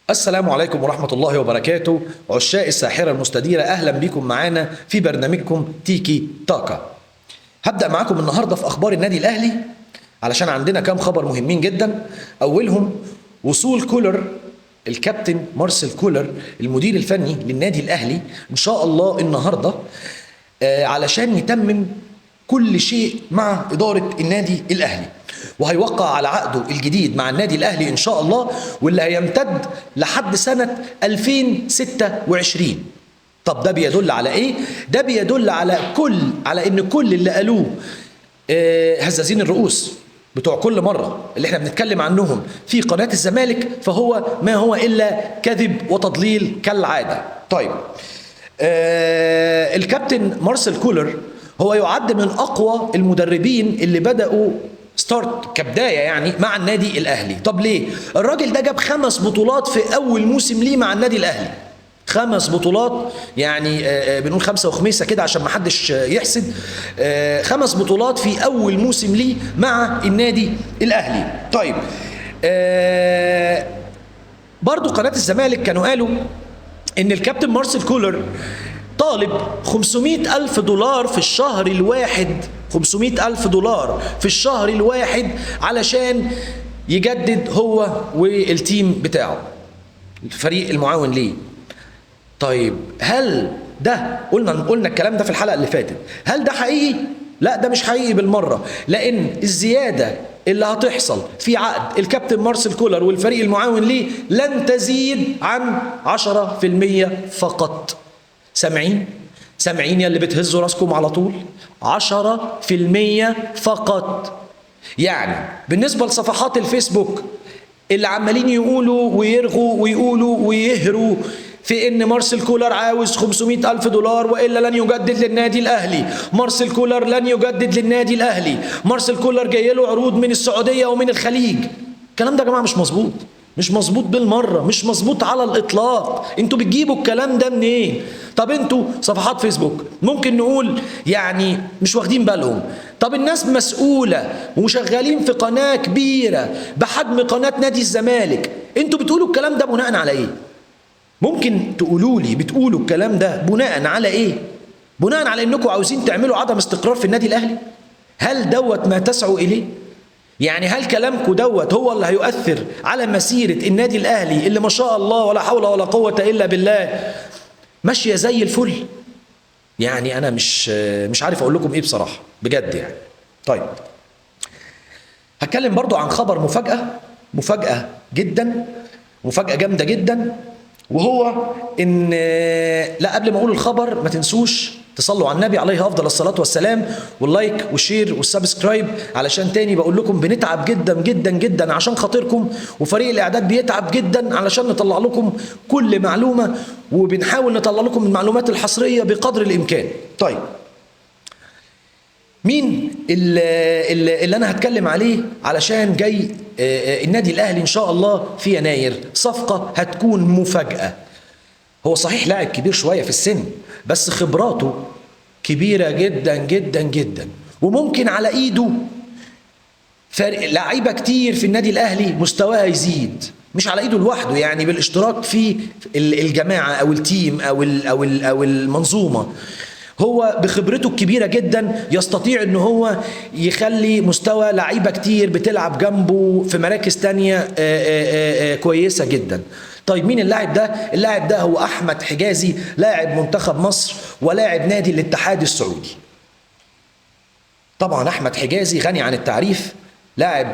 السلام عليكم ورحمة الله وبركاته. عشاق الساحرة المستديرة، أهلا بكم معانا في برنامجكم تيكي تاكا. هبدأ معاكم النهاردة في أخبار النادي الأهلي علشان عندنا كام خبر مهمين جدا. أولهم وصول كولر، الكابتن مارسيل كولر المدير الفني للنادي الأهلي إن شاء الله النهاردة علشان يتمم كل شيء مع إدارة النادي الأهلي، وهيوقع على عقده الجديد مع النادي الأهلي إن شاء الله، واللي هيمتد لحد سنة 2026. طب ده بيدل على إيه؟ ده بيدل على إن كل اللي قالوه هزازين الرؤوس بتوع كل مرة اللي احنا بنتكلم عنهم في قناة الزمالك، فهو ما هو إلا كذب وتضليل كالعادة. طيب، الكابتن مارسيل كولر هو يعد من أقوى المدربين اللي بدأوا ستارت كبداية يعني مع النادي الأهلي. طب ليه؟ الراجل ده جاب 5 بطولات في أول موسم ليه مع النادي الأهلي. 5 بطولات، يعني بنقول 5 وخميسة كده عشان ما حدش يحسد. 5 بطولات في أول موسم ليه مع النادي الأهلي. طيب، برضو قناة الزمالك كانوا قالوا إن الكابتن مارسيل كولر طالب 500 ألف دولار في الشهر الواحد، 500 ألف دولار في الشهر الواحد علشان يجدد هو والتيم بتاعه، الفريق المعاون ليه. طيب، هل ده قلنا الكلام ده في الحلقة اللي فاتت، هل ده حقيقي؟ لا، ده مش حقيقي بالمرة، لأن الزيادة اللي هتحصل في عقد الكابتن مارسيل كولر والفريق المعاون ليه لن تزيد عن 10% فقط. سامعين يا اللي بتهزوا راسكم على طول؟ 10% فقط. يعني بالنسبة لصفحات الفيسبوك اللي عمالين يقولوا ويرغوا ويقولوا ويهروا في ان مارسيل كولر عاوز 500 ألف دولار وإلا لن يجدد للنادي الأهلي، مارسيل كولر لن يجدد للنادي الأهلي، مارسيل كولر جاي له عروض من السعودية ومن الخليج. الكلام ده يا جماعة مش مظبوط، مش مظبوط بالمرة، مش مظبوط على الإطلاق. انتوا بتجيبوا الكلام ده منين؟ طب انتوا صفحات فيسبوك ممكن نقول يعني مش واخدين بالهم. طب الناس مسؤولة وشغالين في قناة كبيرة بحجم قناة نادي الزمالك، انتوا بتقولوا الكلام ده بناء على ايه؟ ممكن تقولوا لي بتقولوا الكلام ده بناء على ايه؟ بناء على انكم عاوزين تعملوا عدم استقرار في النادي الأهلي؟ هل دوت ما تسعوا إليه؟ يعني هل كلامكم دوت هو اللي هيؤثر على مسيرة النادي الأهلي اللي ما شاء الله ولا حول ولا قوة إلا بالله ماشية زي الفل؟ يعني أنا مش عارف أقول لكم إيه بصراحة بجد يعني. طيب، هتكلم برضو عن خبر مفاجأة جدا، مفاجأة جامدة جدا، وهو إن لا، قبل ما أقول الخبر ما تنسوش تصلوا على النبي عليه أفضل الصلاة والسلام، واللايك والشير والسبسكرايب، علشان تاني بقول لكم بنتعب جدا جدا جدا عشان خاطركم، وفريق الإعداد بيتعب جدا علشان نطلع لكم كل معلومة، وبنحاول نطلع لكم المعلومات الحصرية بقدر الإمكان. طيب، مين اللي أنا هتكلم عليه علشان جاي النادي الأهلي إن شاء الله في يناير؟ صفقة هتكون مفاجأة. هو صحيح لاعب كبير شوية في السن، بس خبراته كبيرة جدا جدا جدا، وممكن على ايده لعيبة كتير في النادي الأهلي مستواها يزيد، مش على ايده لوحده، يعني بالاشتراك في الجماعة او التيم او المنظومة. هو بخبرته الكبيرة جدا يستطيع ان هو يخلي مستوى لعيبة كتير بتلعب جنبه في مراكز تانية كويسة جدا. طيب، مين اللاعب ده؟ اللاعب ده هو أحمد حجازي، لاعب منتخب مصر ولاعب نادي الاتحاد السعودي. طبعا أحمد حجازي غني عن التعريف، لاعب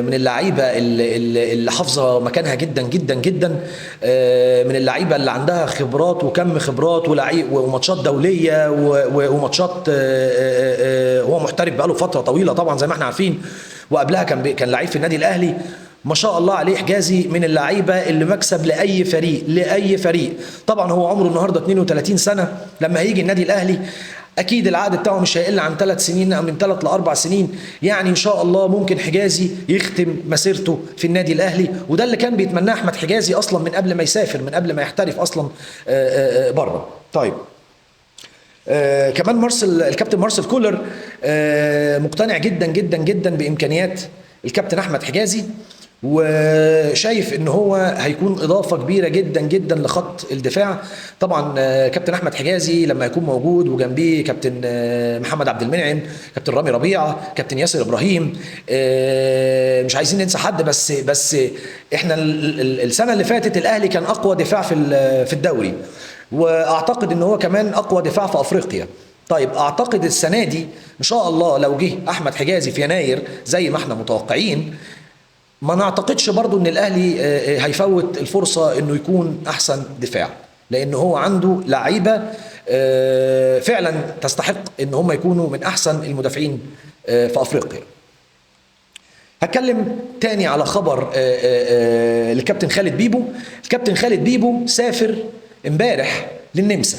من اللعيبة اللي حافظة مكانها جدا جدا جدا، من اللعيبة اللي عندها خبرات وكم خبرات وماتشات دولية وماتشات، هو محترف بقاله فترة طويلة طبعا زي ما احنا عارفين، وقبلها كان لعيب في النادي الأهلي. ما شاء الله عليه حجازي من اللعيبة اللي مكسب لأي فريق. طبعا هو عمره النهاردة 32 سنة، لما هيجي النادي الأهلي أكيد العقد بتاعه مش هيقل عن 3 سنين أو من 3 ل4 سنين، يعني إن شاء الله ممكن حجازي يختم مسيرته في النادي الأهلي، وده اللي كان بيتمناه أحمد حجازي أصلا من قبل ما يسافر، من قبل ما يحترف أصلا بره. طيب، كمان الكابتن مارسيل كولر مقتنع جدا جدا جدا بإمكانيات الكابتن أحمد حجازي، وشايف ان هو هيكون اضافه كبيره جدا جدا لخط الدفاع. طبعا كابتن احمد حجازي لما يكون موجود وجنبيه كابتن محمد عبد المنعم، كابتن رامي ربيعه، كابتن ياسر ابراهيم، مش عايزين ننسى حد، بس احنا السنه اللي فاتت الاهلي كان اقوى دفاع في الدوري، واعتقد ان هو كمان اقوى دفاع في افريقيا. طيب اعتقد السنه دي ان شاء الله لو جه احمد حجازي في يناير زي ما احنا متوقعين، ما نعتقدش برضو ان الاهلي هيفوت الفرصة انه يكون احسن دفاع، لان هو عنده لعيبة فعلا تستحق ان هم يكونوا من احسن المدافعين في افريقيا. هتكلم تاني على خبر للكابتن خالد بيبو. الكابتن خالد بيبو سافر امبارح للنمسا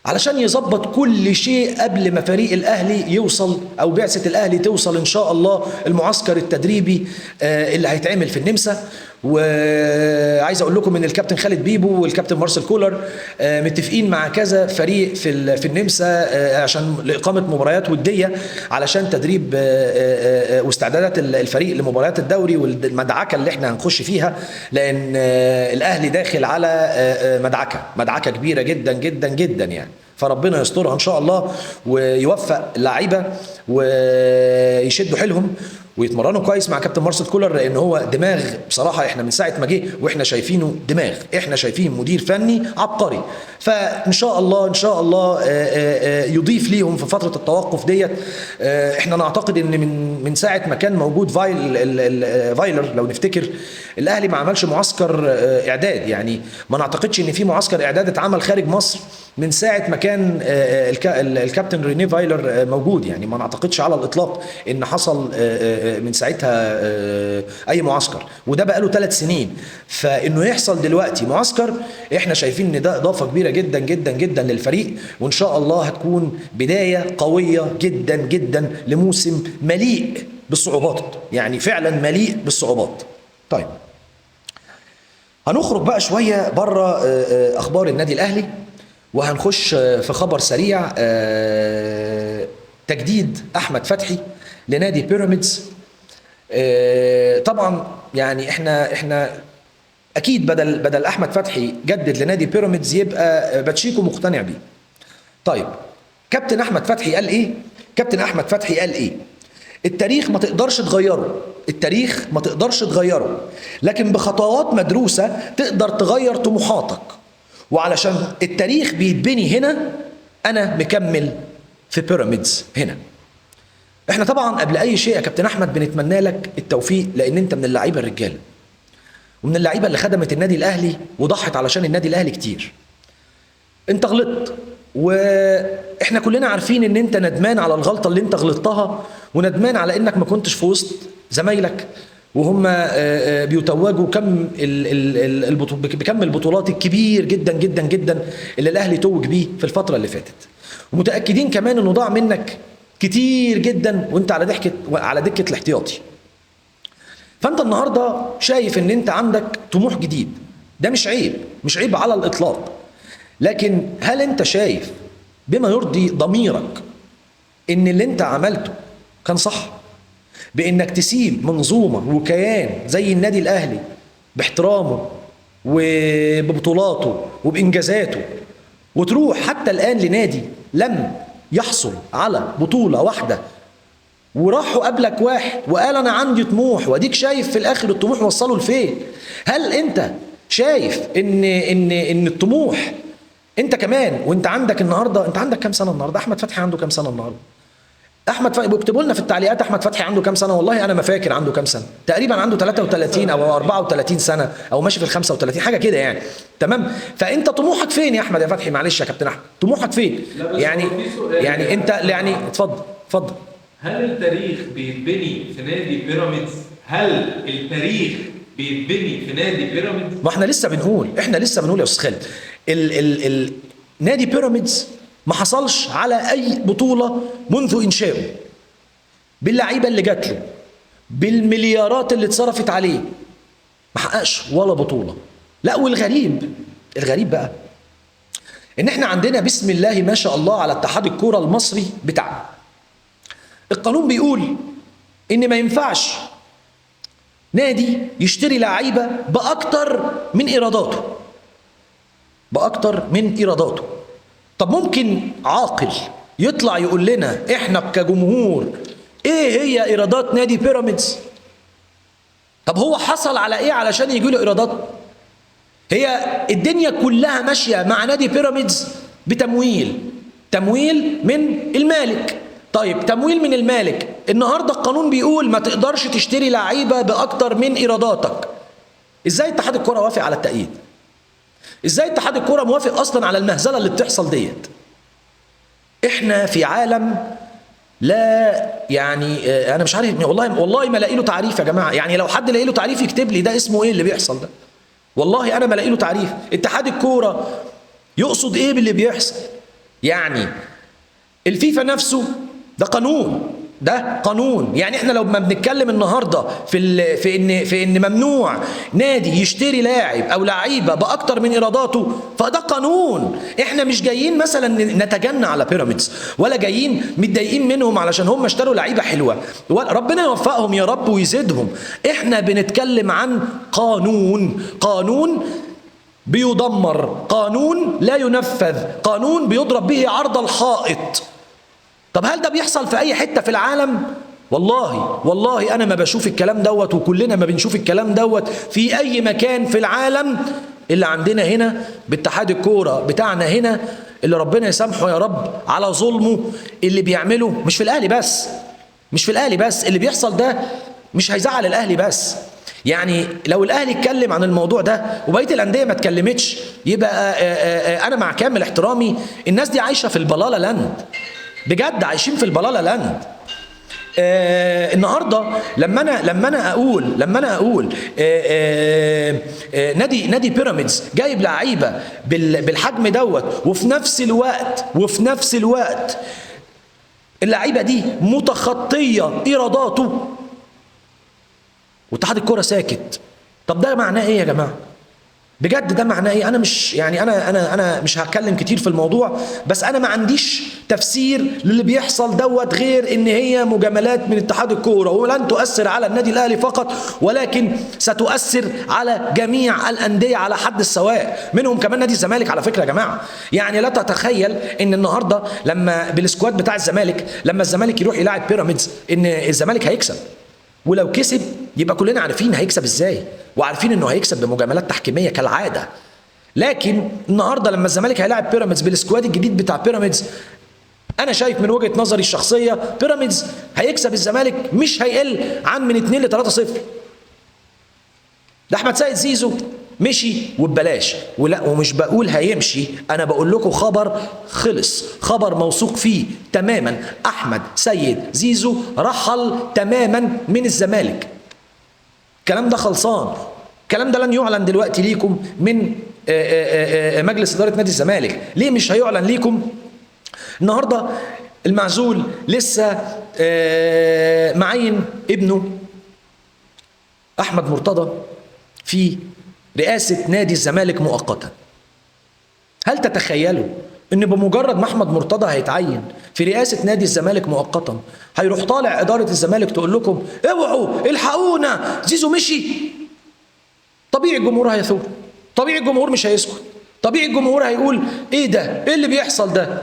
علشان يظبط كل شيء قبل ما فريق الاهلي يوصل او بعثه الاهلي توصل ان شاء الله المعسكر التدريبي اللي هيتعمل في النمسا. وعايز اقول لكم ان الكابتن خالد بيبو والكابتن مارسيل كولر متفقين مع كذا فريق في النمسا عشان لاقامه مباريات وديه علشان تدريب واستعدادات الفريق لمباريات الدوري والمدعكه اللي احنا هنخش فيها، لان الاهلي داخل على مدعكه كبيره جدا جدا جدا يعني. فربنا يسترها ان شاء الله ويوفق اللعيبه ويشدوا حيلهم ويتمرنوا كويس مع كابتن مارسيل كولر، لان هو دماغ بصراحه. احنا من ساعه ما جه واحنا شايفينه دماغ، احنا شايفين مدير فني عبقري. فان شاء الله ان شاء الله يضيف ليهم في فتره التوقف ديت. احنا نعتقد ان من ساعه ما كان موجود فايلر لو نفتكر الاهلي ما عملش معسكر اعداد، يعني ما نعتقدش ان في معسكر اعداد اتعمل خارج مصر من ساعه ما كان الكابتن رينيه فايلر موجود. يعني ما نعتقدش على الاطلاق ان حصل من ساعتها اي معسكر، وده بقى له 3 سنين. فانه يحصل دلوقتي معسكر احنا شايفين ان ده اضافه كبيره جدا جدا جدا للفريق، وان شاء الله هتكون بدايه قويه جدا جدا لموسم مليء بالصعوبات، يعني فعلا مليء بالصعوبات. طيب هنخرج بقى شويه بره اخبار النادي الاهلي وهنخش في خبر سريع. تجديد احمد فتحي لنادي بيراميدز. طبعا يعني احنا اكيد بدل احمد فتحي جدد لنادي بيراميدز يبقى باتشيكو مقتنع بيه. طيب كابتن احمد فتحي قال ايه؟ كابتن احمد فتحي قال ايه؟ التاريخ ما تقدرش تغيره، التاريخ ما تقدرش تغيره، لكن بخطوات مدروسة تقدر تغير طموحاتك، وعلشان التاريخ بيتبني هنا انا مكمل في بيراميدز هنا. احنا طبعا قبل اي شيء يا كابتن احمد بنتمنى لك التوفيق، لان انت من اللعيبه الرجاله ومن اللعيبه اللي خدمت النادي الاهلي وضحت علشان النادي الاهلي كتير. انت غلطت واحنا كلنا عارفين ان انت ندمان على الغلطه اللي انت غلطتها، وندمان على انك ما كنتش في وسط زمايلك وهم بيتوجوا بكم البطولات الكبير جدا جدا جدا اللي الاهلي توج بيه في الفتره اللي فاتت، ومتاكدين كمان انه ضاع منك كتير جدا وانت على دكه الاحتياطي. فانت النهارده شايف ان انت عندك طموح جديد، ده مش عيب، مش عيب على الاطلاق، لكن هل انت شايف بما يرضي ضميرك ان اللي انت عملته كان صح؟ بانك تسيب منظومه وكيان زي النادي الاهلي باحترامه وببطولاته وبانجازاته، وتروح حتى الان لنادي لم يحصل على بطوله واحده، وراحوا قبلك واحد وقال انا عندي طموح، واديك شايف في الاخر الطموح وصلوا لفين؟ هل انت شايف ان الطموح انت كمان وانت عندك النهارده، انت عندك كام سنه النهارده؟ احمد فتحي عنده كام سنه النهارده؟ احمد فتحي اكتبوا لنا في التعليقات احمد فتحي عنده كام سنه، والله انا ما فاكر عنده كام سنه، تقريبا عنده 33 او 34 سنه او ماشي في ال 35 حاجه كده يعني. تمام؟ فانت طموحك فين يا احمد يا فتحي؟ معلش يا كابتن احمد، طموحك فين؟ يعني انت يعني اتفضل. هل التاريخ بيتبني في نادي بيراميدز؟ هل التاريخ بيتبني في نادي بيراميدز؟ ما احنا لسه بنقول يا استاذ خالد، نادي بيراميدز ما حصلش على اي بطوله منذ انشائه، باللعيبه اللي جات له، بالمليارات اللي اتصرفت عليه، ما حققش ولا بطوله. لا والغريب بقى ان احنا عندنا بسم الله ما شاء الله على اتحاد الكوره المصري بتاعنا. القانون بيقول ان ما ينفعش نادي يشتري لعيبه باكتر من ايراداته، باكتر من ايراداته. طب ممكن عاقل يطلع يقول لنا احنا كجمهور ايه هي ايرادات نادي بيراميدز؟ طب هو حصل على ايه علشان يجي له ايرادات؟ هي الدنيا كلها ماشيه مع نادي بيراميدز بتمويل، تمويل من المالك. طيب تمويل من المالك، النهارده القانون بيقول ما تقدرش تشتري لعيبه باكتر من ايراداتك. ازاي اتحاد الكره وافق على التأييد؟ ازاي اتحاد الكره موافق اصلا على المهزله اللي بتحصل ديت؟ احنا في عالم لا يعني انا مش عارف، والله ما لاقي له تعريف يا جماعه. يعني لو حد لاقي له تعريف يكتب لي ده اسمه ايه اللي بيحصل ده. والله انا ما لاقي له تعريف. اتحاد الكوره يقصد ايه باللي بيحصل؟ يعني الفيفا نفسه ده قانون، ده قانون. يعني احنا لو ما بنتكلم النهارده في ان ممنوع نادي يشتري لاعب او لعيبه باكتر من ايراداته، فده قانون. احنا مش جايين مثلا نتجنى على بيراميدز، ولا جايين متضايقين منهم علشان هم اشتروا لعيبه حلوه، ربنا يوفقهم يا رب ويزيدهم. احنا بنتكلم عن قانون، قانون بيدمر، قانون لا ينفذ، قانون بيضرب به عرض الحائط. طب هل ده بيحصل في اي حته في العالم؟ والله انا ما بشوف الكلام دوت، وكلنا ما بنشوف الكلام دوت في اي مكان في العالم اللي عندنا هنا باتحاد الكوره بتاعنا هنا، اللي ربنا يسامحه يا رب على ظلمه اللي بيعمله. مش في الاهلي بس، مش في الاهلي بس اللي بيحصل ده، مش هيزعل الاهلي بس. يعني لو الاهلي اتكلم عن الموضوع ده وبقيه الانديه ما اتكلمتش، يبقى انا مع كامل احترامي الناس دي عايشه في البلاله لاند، بجد عايشين في البلاله لاند. النهارده لما انا اقول نادي بيراميدز جايب لعيبه بالحجم دوت، وفي نفس الوقت اللعيبه دي متخطيه ايراداته، واتحاد الكوره ساكت. طب ده معناه ايه يا جماعه؟ بجد ده معناه ايه؟ انا مش يعني انا مش هتكلم كتير في الموضوع، بس انا ما عنديش تفسير للي بيحصل دوت غير ان هي مجاملات من اتحاد الكوره، ولن تؤثر على النادي الاهلي فقط، ولكن ستؤثر على جميع الانديه على حد السواء، منهم كمان نادي الزمالك على فكره يا جماعه. يعني لا تتخيل ان النهارده لما بالسكواد بتاع الزمالك، لما الزمالك يروح يلاعب بيراميدز، ان الزمالك هيكسب، ولو كسب يبقى كلنا عارفين هيكسب ازاي، وعارفين انه هيكسب بمجاملات تحكيميه كالعاده. لكن النهارده لما الزمالك هيلاعب بيراميدز بالسكواد الجديد بتاع بيراميدز، انا شايف من وجهه نظري الشخصيه بيراميدز هيكسب الزمالك مش هيقل عن من 2 ل 3-0. ده احمد سيد زيزو مشي وببلاش، ومش بقول هيمشي، انا بقول لكم خبر خلص، خبر موثوق فيه تماما. احمد سيد زيزو رحل تماما من الزمالك. الكلام ده خلصان، الكلام ده لن يعلن دلوقتي ليكم من مجلس اداره نادي الزمالك. ليه مش هيعلن ليكم؟ النهارده المعزول لسه معين ابنه احمد مرتضى في رئاسة نادي الزمالك مؤقتا. هل تتخيلوا ان بمجرد ما احمد مرتضى هيتعين في رئاسة نادي الزمالك مؤقتا، هيروح طالع إدارة الزمالك تقول لكم اوعوا الحقونا زيزو مشي؟ طبيعي الجمهور هيثور، طبيعي الجمهور مش هيسكت، طبيعي الجمهور هيقول ايه ده؟ ايه اللي بيحصل ده؟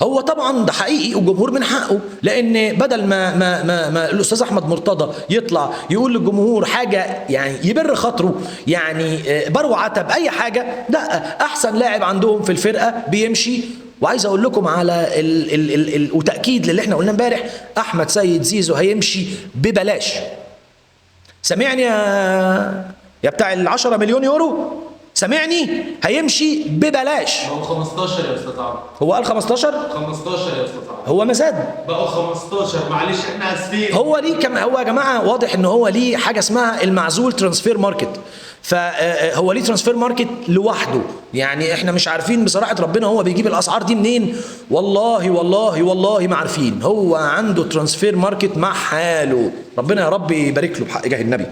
هو طبعا ده حقيقي والجمهور من حقه، لان بدل ما الاستاذ احمد مرتضى يطلع يقول للجمهور حاجه يعني يبر خاطره، يعني برو عتب اي حاجه، لا، احسن لاعب عندهم في الفرقه بيمشي. وعايز اقول لكم على وتاكيد للي احنا قلنا امبارح، احمد سيد زيزو هيمشي ببلاش. سامعني يا بتاع ال10 مليون يورو؟ سامعني؟ هيمشي ببلاش. هو 15 يا استاذ عمرو. هو قال 15؟ 15 يا استاذ عمرو. هو ما زاد؟ بقوا 15. معلش احنا اسفين. هو ليه هو يا جماعه واضح ان هو ليه حاجه اسمها المعزول ترانسفير ماركت، فهو ليه ترانسفير ماركت لوحده. يعني احنا مش عارفين بصراحه ربنا هو بيجيب الاسعار دي منين، والله ما عارفين. هو عنده ترانسفير ماركت مع حاله، ربنا يا رب يبارك له بحق جاه النبي.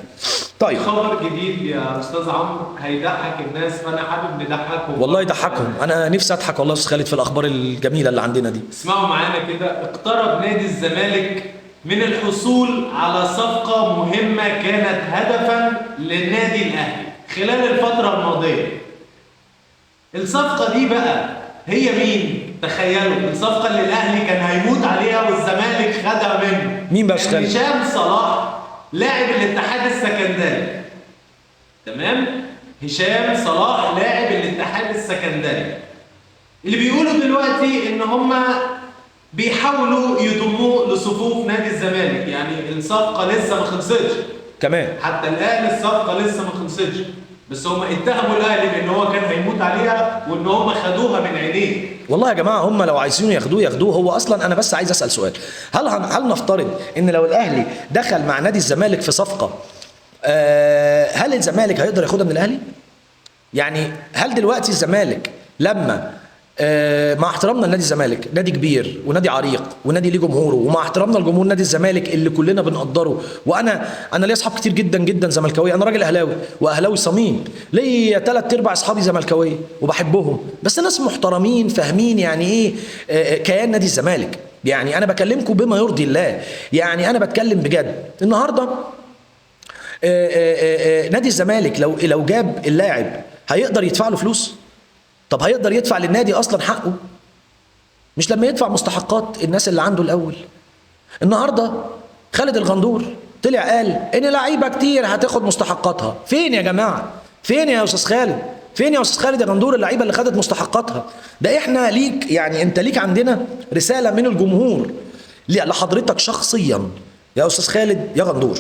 طيب خبر جديد يا استاذ عمرو هيضحك الناس، فانا حابب نضحكهم. والله يضحكهم، انا نفسي اضحك والله يا استاذ خالد في الاخبار الجميله اللي عندنا دي. اسمعوا معانا كده، اقترب نادي الزمالك من الحصول على صفقة مهمة كانت هدفا للنادي الأهلي خلال الفترة الماضية. الصفقة دي بقى هي مين؟ تخيلوا الصفقة اللي الأهلي كان هيموت عليها والزمالك خدها منه. مين بقى اشتغل؟ هشام صلاح لاعب الاتحاد السكندري. تمام؟ هشام صلاح لاعب الاتحاد السكندري. اللي بيقولوا دلوقتي ان هم بيحاولوا يضموه لصفوف نادي الزمالك، يعني الصفقه لسه ما خلصتش كمان حتى الان، الصفقه لسه ما خلصتش، بس هم اتهموا الاهلي بان هو كان هيموت عليها وان هم خدوها من عينيه. والله يا جماعه هم لو عايزين ياخدوه. هو اصلا انا بس عايز اسال سؤال، هل نفترض ان لو الاهلي دخل مع نادي الزمالك في صفقه، هل الزمالك هيقدر ياخدها من الاهلي؟ يعني هل دلوقتي الزمالك لما مع احترامنا لنادي الزمالك، نادي كبير ونادي عريق ونادي ليه جمهوره، ومع احترامنا لجمهور نادي الزمالك اللي كلنا بنقدره، وانا ليا اصحاب كتير جدا جدا زملكاويه، انا راجل اهلاوي واهلاوي صميم، ليا 3/4 اصحابي زملكاويه وبحبهم، بس ناس محترمين فاهمين يعني ايه كيان نادي الزمالك. يعني انا بكلمكم بما يرضي الله، يعني انا بتكلم بجد. النهارده نادي الزمالك لو جاب اللاعب هيقدر يدفع له فلوس؟ طب هيقدر يدفع للنادي اصلا حقه؟ مش لما يدفع مستحقات الناس اللي عنده الاول. النهارده خالد الغندور طلع قال ان لعيبه كتير هتاخد مستحقاتها. فين يا جماعه؟ فين يا استاذ خالد؟ فين يا استاذ خالد يا غندور اللعيبه اللي خدت مستحقاتها؟ ده احنا ليك، يعني انت ليك عندنا رساله من الجمهور لحضرتك شخصيا يا استاذ خالد يا غندور.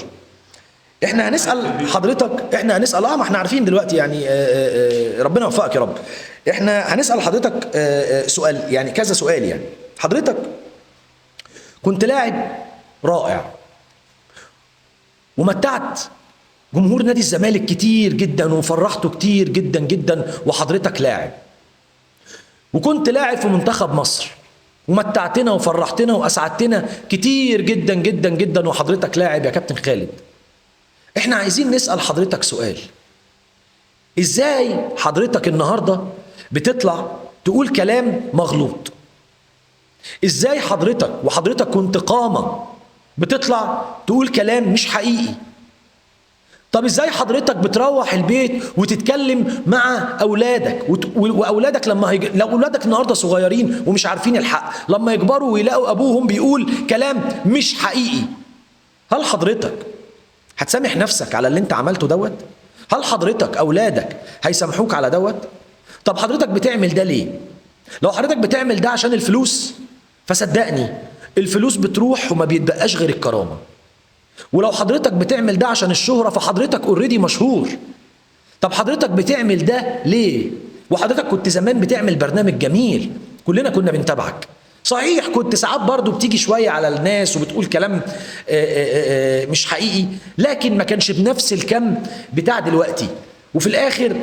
احنا هنسال حضرتك، ما احنا عارفين دلوقتي يعني ربنا يوفقك يا رب. احنا هنسال حضرتك سؤال، يعني كذا سؤال. يعني حضرتك كنت لاعب رائع ومتعت جمهور نادي الزمالك كتير جدا وفرحته كتير جدا جدا، وحضرتك لاعب، وكنت لاعب في منتخب مصر ومتعتنا وفرحتنا واسعدتنا كتير جدا جدا جدا، وحضرتك لاعب يا كابتن خالد. احنا عايزين نسأل حضرتك سؤال، ازاي حضرتك النهاردة بتطلع تقول كلام مغلوط؟ ازاي حضرتك كنت قامة بتطلع تقول كلام مش حقيقي؟ طب ازاي حضرتك بتروح البيت وتتكلم مع اولادك واولادك لو اولادك النهارده صغيرين ومش عارفين الحق، لما يكبروا ويلاقوا ابوهم بيقول كلام مش حقيقي، هل حضرتك هتسامح نفسك على اللي انت عملته دوت؟ هل حضرتك اولادك هيسامحوك على دوت؟ طب حضرتك بتعمل ده ليه؟ لو حضرتك بتعمل ده عشان الفلوس، فصدقني الفلوس بتروح وما بيتبقاش غير الكرامة. ولو حضرتك بتعمل ده عشان الشهرة، فحضرتك اوريدي مشهور. طب حضرتك بتعمل ده ليه؟ وحضرتك كنت زمان بتعمل برنامج جميل كلنا كنا بنتابعك، صحيح كنت ساعات برضو بتيجي شوية على الناس وبتقول كلام مش حقيقي، لكن ما كانش بنفس الكم بتاع دلوقتي. وفي الآخر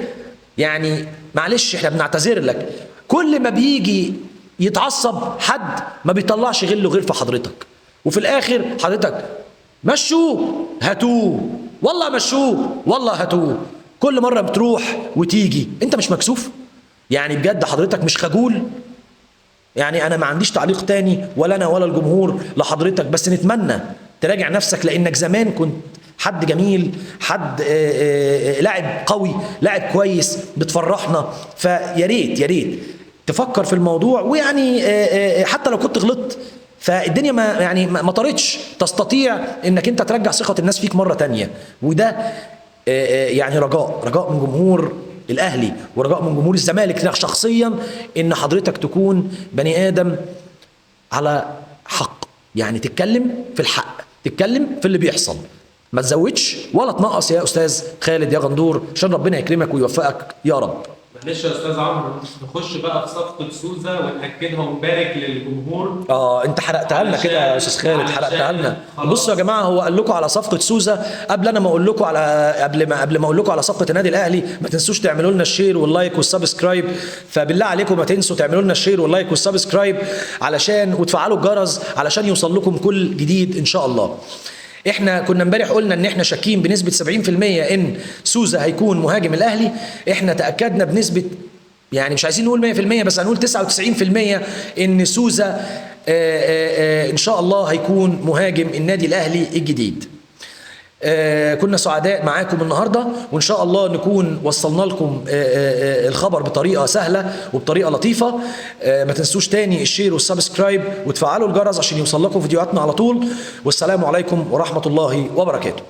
يعني معلش احنا بنعتذر لك، كل ما بيجي يتعصب حد ما بيطلعش غله غير في حضرتك، وفي الآخر حضرتك مشوه هاتوه، والله مشوه والله هاتوه، كل مرة بتروح وتيجي. انت مش مكسوف؟ يعني بجد حضرتك مش خجول؟ يعني أنا ما عنديش تعليق تاني ولا أنا ولا الجمهور لحضرتك، بس نتمنى تراجع نفسك، لأنك زمان كنت حد جميل، حد لاعب قوي، لاعب كويس بتفرحنا. فيا ريت يا ريت تفكر في الموضوع، ويعني حتى لو كنت غلطت فالدنيا ما طارتش، تستطيع انك انت ترجع ثقة الناس فيك مرة تانية. وده يعني رجاء من جمهور الاهلي ورجاء من جمهور الزمالك شخصيا، ان حضرتك تكون بني ادم على حق، يعني تتكلم في الحق، تتكلم في اللي بيحصل، ما تزودش ولا تنقص يا استاذ خالد يا غندور، عشان ربنا يكرمك ويوفقك يا رب. معلش يا استاذ عمرو، نخش بقى في صفقه سوزا ونأكدها ونبارك للجمهور. انت حرقتها لنا كده يا استاذ خالد، حرقتها لنا. بصوا يا جماعه، هو قال لكم على صفقه سوزا قبل انا ما اقول لكم على قبل ما اقول لكم على صفقه النادي الاهلي. ما تنسوش تعملوا لنا الشير واللايك والسبسكرايب، فبالله عليكم ما تنسوا تعملوا لنا الشير واللايك والسبسكرايب وتفعلوا الجرس علشان يوصل لكم كل جديد ان شاء الله. احنا كنا امبارح قلنا ان احنا شاكين بنسبه 70% ان سوزا هيكون مهاجم الاهلي. احنا تاكدنا بنسبه، يعني مش عايزين نقول 100%، بس هنقول 99% ان سوزا ان شاء الله هيكون مهاجم النادي الاهلي الجديد. كنا سعداء معاكم النهارده، وان شاء الله نكون وصلنا لكم الخبر بطريقه سهله وبطريقه لطيفه. ما تنسوش تاني الشير والسبسكرايب وتفعلوا الجرس عشان يوصل لكم فيديوهاتنا على طول. والسلام عليكم ورحمه الله وبركاته.